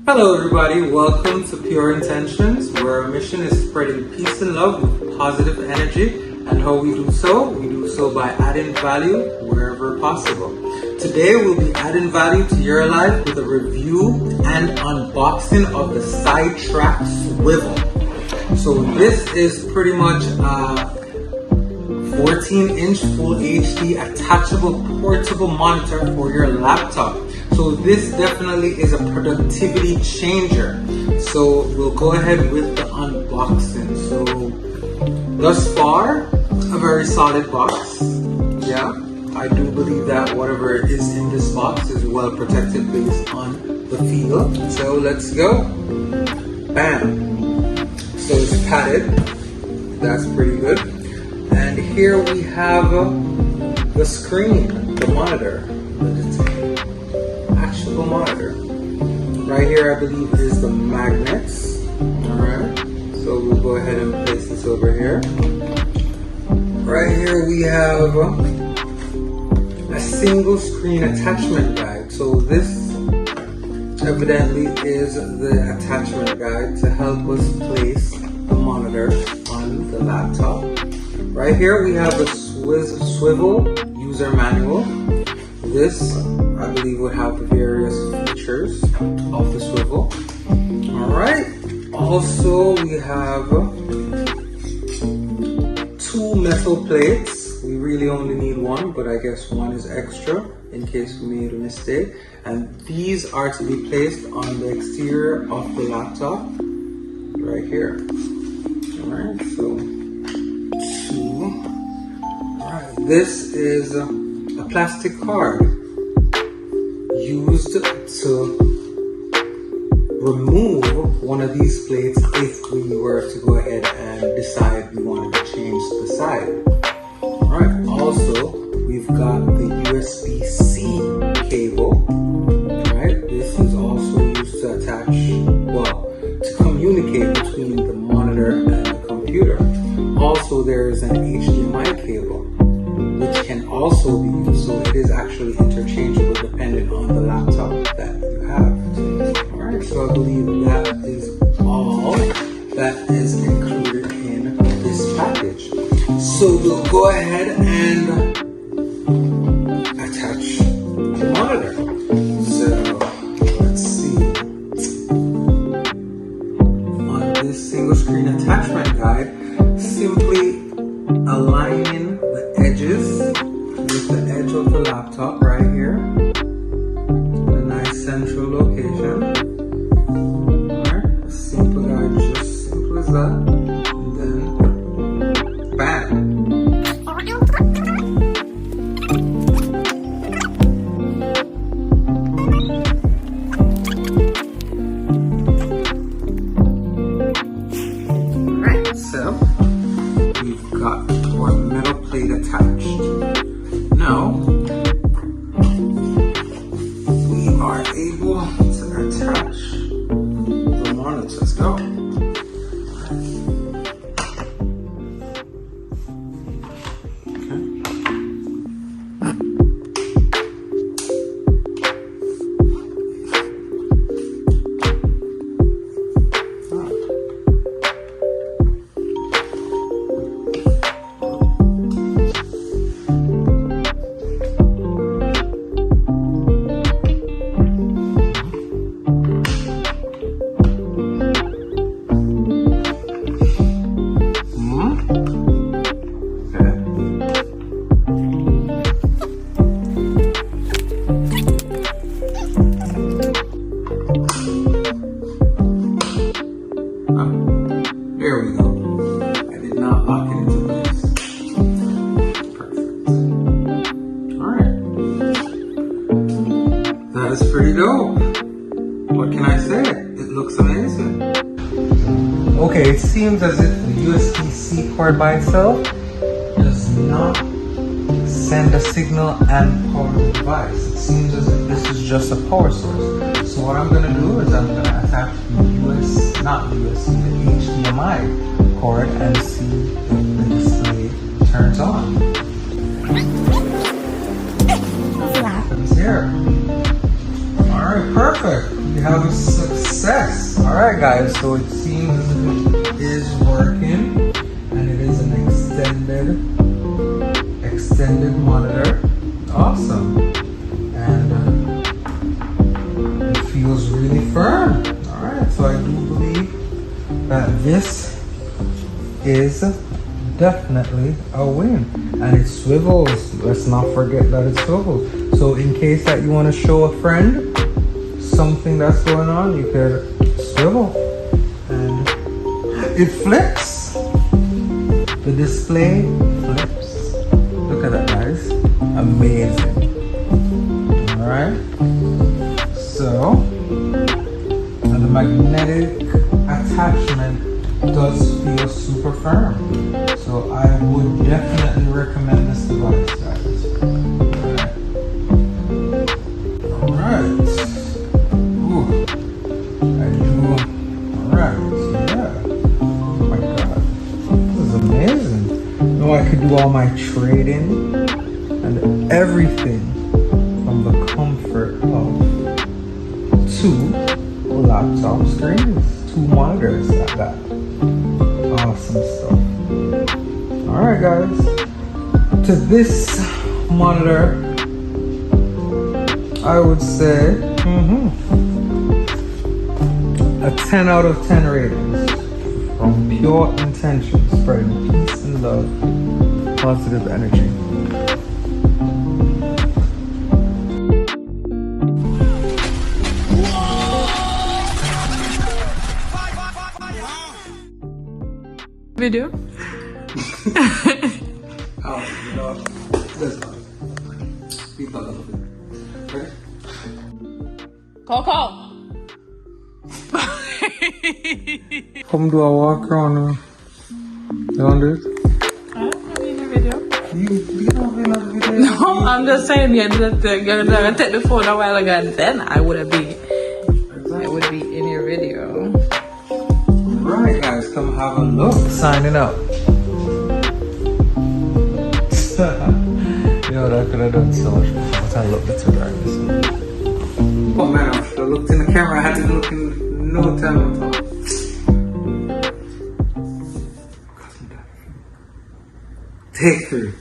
Hello everybody, welcome to Pure Intentions, where our mission is spreading peace and love with positive energy. And how we do so by adding value wherever possible. Today we'll be adding value to your life with a review and unboxing of the SideTrak Swivel. So this is pretty much a 14-inch full HD attachable portable monitor for your laptop. So this definitely is a productivity changer. So we'll go ahead with the unboxing. So thus far, a very solid box. Yeah, I do believe that whatever is in this box is well protected based on the feel. So let's go. Bam. So it's padded. That's pretty good. And here we have the screen, the monitor, the actual monitor. Right here, I believe, is the magnets. Alright, so we'll go ahead and place this over here. Right here, we have a single screen attachment guide. So this evidently is the attachment guide to help us place the monitor on the laptop. Right here we have the Swivel user manual. This, I believe, would have the various features of the swivel. Alright, also we have two metal plates. We really only need one, but I guess one is extra in case we made a mistake. And these are to be placed on the exterior of the laptop, right here. Alright, so this is a plastic card used to remove one of these plates if we were to go ahead and decide we wanted to change the side. Alright, also we've got the USB-C cable. Right, this is also used to attach, to communicate between the monitor and the computer. Also, there is an HDMI cable, which can also be used, so it is actually interchangeable depending on the laptop that you have. Alright, so I believe that is all that is included in this package. So we'll go ahead and attach the monitor. So let's see. On this single screen attachment guide, simply aligning the edges with the edge of the laptop right here in a nice central location. Alright, simple guide, just simple as that. And then bam. Alright, so we've got our metal plate attached. Now we are able to attach the monitor. Let's go. There we go. I did not lock it into place. Perfect. Alright. That is pretty dope. What can I say? It looks amazing. Okay, it seems as if the USB-C cord by itself does not send a signal and power the device. It seems as if this is just a power source. So what I'm going to do is I'm going to attach the HDMI cord and see if the display turns on. What happens here? Alright. Alright, perfect. We have a success. Alright guys, so it seems it is working and it is an extended monitor. Awesome. And it feels really firm. Alright, so I do believe that this is definitely a win. And it swivels. Let's not forget that it swivels. So in case that you want to show a friend something that's going on, you could swivel and it flips. The display flips. Look at that, guys. Amazing. Alright. So, and the magnetic attachment does feel super firm. So I would definitely recommend this device, guys. Alright. Ooh. I do. Alright. Yeah. Oh my god. This is amazing. Now I could do all my trading and everything from the comfort of 2 laptop screens, 2 monitors at that. Awesome stuff. Alright guys, to this monitor I would say a 10 out of 10 ratings from Pure Intentionzz, spreading peace and love, positive energy. Video? Oh, you know, there's not. People love it. Ready? Coco! Come do a walk around. You want to do it? I don't be in the video. You don't be in the video. No, I'm just saying you're gonna take the phone a while ago and then I would be in your video. Right guys, come have a look. Signing up. Yo, that could have done so much before. I looked into darkness. Oh man, I should have looked in the camera. I had to look in no time at all. Take 3.